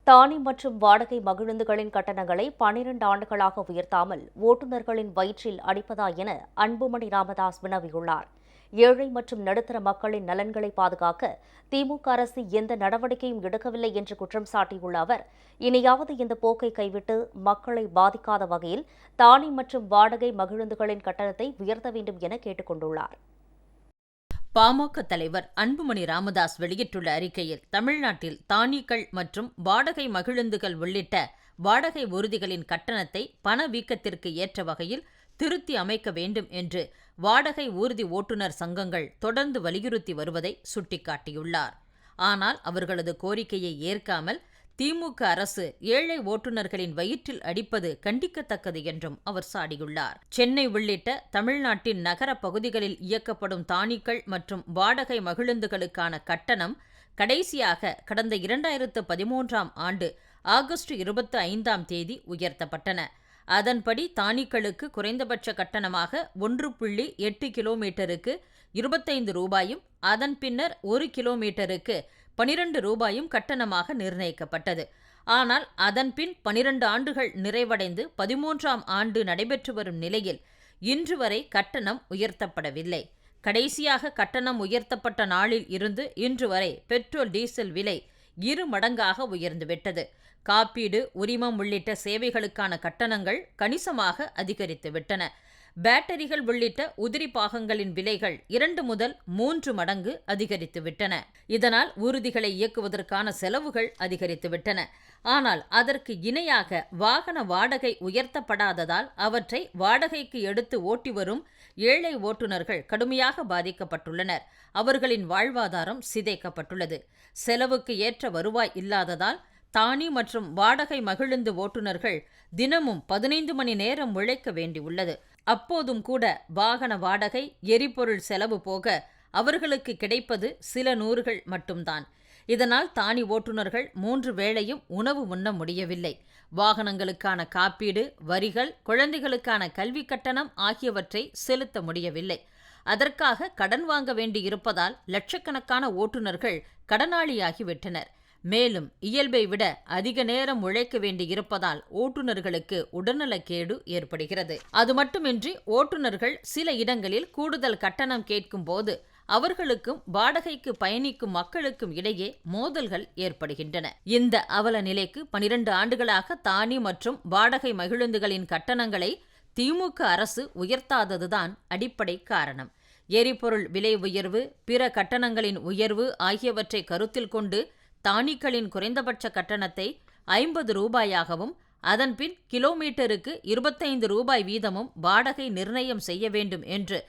தானி மற்றும் வாடகை மகிழுந்துகளின் கட்டணங்களை 12 ஆண்டுகளாக உயர்த்தாமல் ஓட்டுநர்களின் வயிற்றில் அடிப்பதா என அன்புமணி ராமதாஸ் வினவியுள்ளார். ஏழை மற்றும் நடுத்தர மக்களின் நலன்களை பாதுகாக்க திமுக அரசு எந்த நடவடிக்கையும் எடுக்கவில்லை என்று குற்றம் சாட்டியுள்ள அவர், இனியாவது இந்த போக்கை கைவிட்டு மக்களை பாதிக்காத வகையில் தானி மற்றும் வாடகை மகிழுந்துகளின் கட்டணத்தை உயர்த்த வேண்டும் என கேட்டுக் கொண்டுள்ளார். பாமக தலைவர் அன்புமணி ராமதாஸ் வெளியிட்டுள்ள அறிக்கையில், தமிழ்நாட்டில் தானிகள் மற்றும் வாடகை மகிழுந்துகள் உள்ளிட்ட வாடகை ஊர்திகளின் கட்டணத்தை பணவீக்கத்திற்கு ஏற்ற வகையில் திருத்தி அமைக்க வேண்டும் என்று வாடகை ஊர்தி ஓட்டுநர் சங்கங்கள் தொடர்ந்து வலியுறுத்தி வருவதை சுட்டிக்காட்டியுள்ளார். ஆனால் அவர்களது கோரிக்கையை ஏற்காமல் திமுக அரசு ஏழை ஓட்டுநர்களின் வயிற்றில் அடிப்பது கண்டிக்கத்தக்கது என்றும் அவர் சாடியுள்ளார். சென்னை உள்ளிட்ட தமிழ்நாட்டின் நகர பகுதிகளில் இயக்கப்படும் தானிகள் மற்றும் வாடகை மகிழுந்துகளுக்கான கட்டணம் கடைசியாக கடந்த 2013ஆம் ஆண்டு ஆகஸ்ட் 25ஆம் தேதி உயர்த்தப்பட்டன. அதன்படி தானிகளுக்கு குறைந்தபட்ச கட்டணமாக 1.8 கிலோமீட்டருக்கு 25 ரூபாயும், அதன் பின்னர் 1 கிலோமீட்டருக்கு 12 ரூபாயும் கட்டணமாக நிர்ணயிக்கப்பட்டது. ஆனால் அதன்பின் 12 ஆண்டுகள் நிறைவடைந்து 13ஆம் ஆண்டு நடைபெற்று வரும் நிலையில் இன்று வரை கட்டணம் உயர்த்தப்படவில்லை. கடைசியாக கட்டணம் உயர்த்தப்பட்ட நாளில் இருந்து இன்று வரை பெட்ரோல், டீசல் விலை 2 மடங்காக உயர்ந்துவிட்டது. காப்பீடு, உரிமம் உள்ளிட்ட சேவைகளுக்கான கட்டணங்கள் கணிசமாக அதிகரித்துவிட்டன. பேட்டரிகள் உள்ளிட்ட உதிரி பாகங்களின் விலைகள் 2 முதல் 3 மடங்கு அதிகரித்துவிட்டன. இதனால் ஊர்திகளை இயக்குவதற்கான செலவுகள் அதிகரித்துவிட்டன. ஆனால் அதற்கு இணையாக வாகன வாடகை உயர்த்தப்படாததால் அவற்றை வாடகைக்கு எடுத்து ஓட்டி வரும் ஏழை ஓட்டுநர்கள் கடுமையாக பாதிக்கப்பட்டுள்ளனர். அவர்களின் வாழ்வாதாரம் சிதைக்கப்பட்டுள்ளது. செலவுக்கு ஏற்ற வருவாய் இல்லாததால் தானி மற்றும் வாடகை மகிழுந்து ஓட்டுநர்கள் தினமும் 15 மணி நேரம் உழைக்க வேண்டியுள்ளது. அப்போதும் கூட வாகன வாடகை, எரிபொருள் செலவு போக அவர்களுக்கு கிடைப்பது சில நூறுகள் மட்டும்தான். இதனால் தானி ஓட்டுநர்கள் 3 வேளையும் உணவு உண்ண முடியவில்லை. வாகனங்களுக்கான காப்பீடு, வரிகள், குழந்தைகளுக்கான கல்வி கட்டணம் ஆகியவற்றை செலுத்த முடியவில்லை. அதற்காக கடன் வாங்க வேண்டியிருப்பதால் லட்சக்கணக்கான ஓட்டுநர்கள் கடனாளியாகிவிட்டனர். மேலும் இயல்பை விட அதிக நேரம் உழைக்க வேண்டியிருப்பதால் ஓட்டுநர்களுக்கு உடல்நலக்கேடு ஏற்படுகிறது. அது மட்டுமின்றி ஓட்டுநர்கள் சில இடங்களில் கூடுதல் கட்டணம் கேட்கும் போது அவர்களுக்கும் வாடகைக்கு பயணிக்கும் மக்களுக்கும் இடையே மோதல்கள் ஏற்படுகின்றன. இந்த அவல நிலைக்கு 12 ஆண்டுகளாக தானி மற்றும் வாடகை மகிழுந்துகளின் கட்டணங்களை திமுக அரசு உயர்த்தாததுதான் அடிப்படை காரணம். எரிபொருள் விலை உயர்வு, பிற கட்டணங்களின் உயர்வு ஆகியவற்றை கருத்தில் கொண்டு தானிகளின் குறைந்தபட்ச கட்டணத்தை 50 ரூபாயாகவும், அதன்பின் கிலோமீட்டருக்கு 25 ரூபாய் வீதமும் வாடகை நிர்ணயம் செய்ய வேண்டும் என்று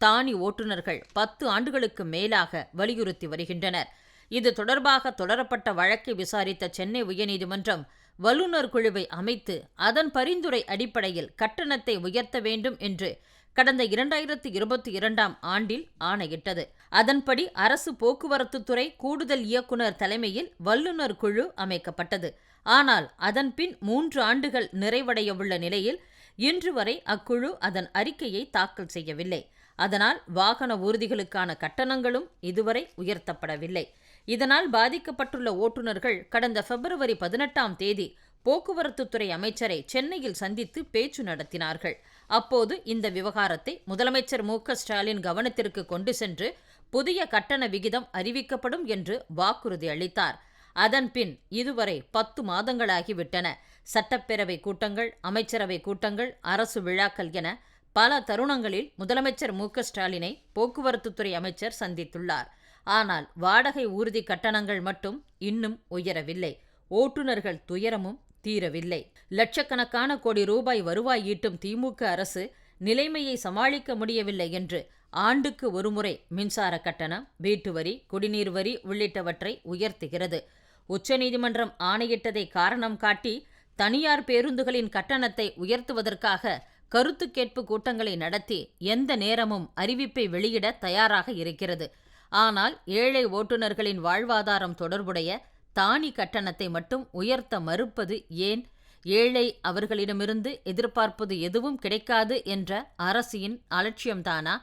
தானி ஓட்டுநர்கள் 10 ஆண்டுகளுக்கு மேலாக வலியுறுத்தி வருகின்றனர். இது தொடர்பாக தொடரப்பட்ட வழக்கை விசாரித்த சென்னை உயர்நீதிமன்றம் வல்லுநர் குழுவை அமைத்து அதன் பரிந்துரை அடிப்படையில் கட்டணத்தை உயர்த்த வேண்டும் என்று கடந்த 2022ஆம் ஆண்டில் ஆணையிட்டது. அதன்படி அரசு போக்குவரத்துத்துறை கூடுதல் இயக்குநர் தலைமையில் வல்லுநர் குழு அமைக்கப்பட்டது. ஆனால் அதன்பின் 3 ஆண்டுகள் நிறைவடையவுள்ள நிலையில் இன்று வரை அக்குழு அதன் அறிக்கையை தாக்கல் செய்யவில்லை. அதனால் வாகன ஊர்திகளுக்கான கட்டணங்களும் இதுவரை உயர்த்தப்படவில்லை. இதனால் பாதிக்கப்பட்டுள்ள ஓட்டுநர்கள் கடந்த பிப்ரவரி 18ஆம் தேதி போக்குவரத்துத்துறை அமைச்சரை சென்னையில் சந்தித்து பேச்சு நடத்தினார்கள். அப்போது இந்த விவகாரத்தை முதலமைச்சர் மு.க.ஸ்டாலின் கவனத்திற்கு கொண்டு சென்று புதிய கட்டண விகிதம் அறிவிக்கப்படும் என்று வாக்குறுதி அளித்தார். அதன்பின் இதுவரை 10 மாதங்களாகிவிட்டன. சட்டப்பேரவை கூட்டங்கள், அமைச்சரவை கூட்டங்கள், அரசு விழாக்கள் என பல தருணங்களில் முதலமைச்சர் மு.க.ஸ்டாலினை போக்குவரத்துத்துறை அமைச்சர் சந்தித்துள்ளார். ஆனால் வாடகை ஊர்தி கட்டணங்கள் மட்டும் இன்னும் உயரவில்லை. ஓட்டுநர்கள் துயரமும் தீரவில்லை. லட்சக்கணக்கான கோடி ரூபாய் வருவாய் ஈட்டும் திமுக அரசு நிலைமையை சமாளிக்க முடியவில்லை என்று ஆண்டுக்கு ஒருமுறை மின்சார கட்டணம், வீட்டு வரி, குடிநீர் வரி உள்ளிட்டவற்றை உயர்த்துகிறது. உச்சநீதிமன்றம் ஆணையிட்டதை காரணம் காட்டி தனியார் பேருந்துகளின் கட்டணத்தை உயர்த்துவதற்காக கருத்து கேட்பு கூட்டங்களை நடத்தி எந்த நேரமும் அறிவிப்பை வெளியிட தயாராக இருக்கிறது. ஆனால் ஏழை ஓட்டுநர்களின் வாழ்வாதாரம் தொடர்புடைய தானி கட்டணத்தை மட்டும் உயர்த்த மறுப்பது ஏன்? ஏழை அவர்களிடமிருந்து எதிர்பார்ப்பது எதுவும் கிடைக்காது என்ற அரசின் அலட்சியம்தானா?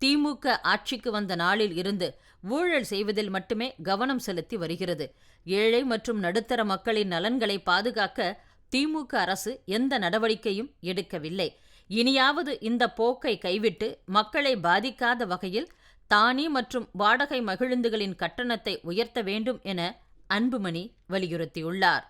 திமுக ஆட்சிக்கு வந்த நாளில் இருந்து ஊழல் செய்வதில் மட்டுமே கவனம் செலுத்தி வருகிறது. ஏழை மற்றும் நடுத்தர மக்களின் நலன்களை பாதுகாக்க திமுக அரசு எந்த நடவடிக்கையும் எடுக்கவில்லை. இனியாவது இந்த போக்கை கைவிட்டு மக்களை பாதிக்காத வகையில் தானி மற்றும் வாடகை மகிழுந்துகளின் கட்டணத்தை உயர்த்த வேண்டும் என அன்புமணி வலியுறுத்தியுள்ளார்.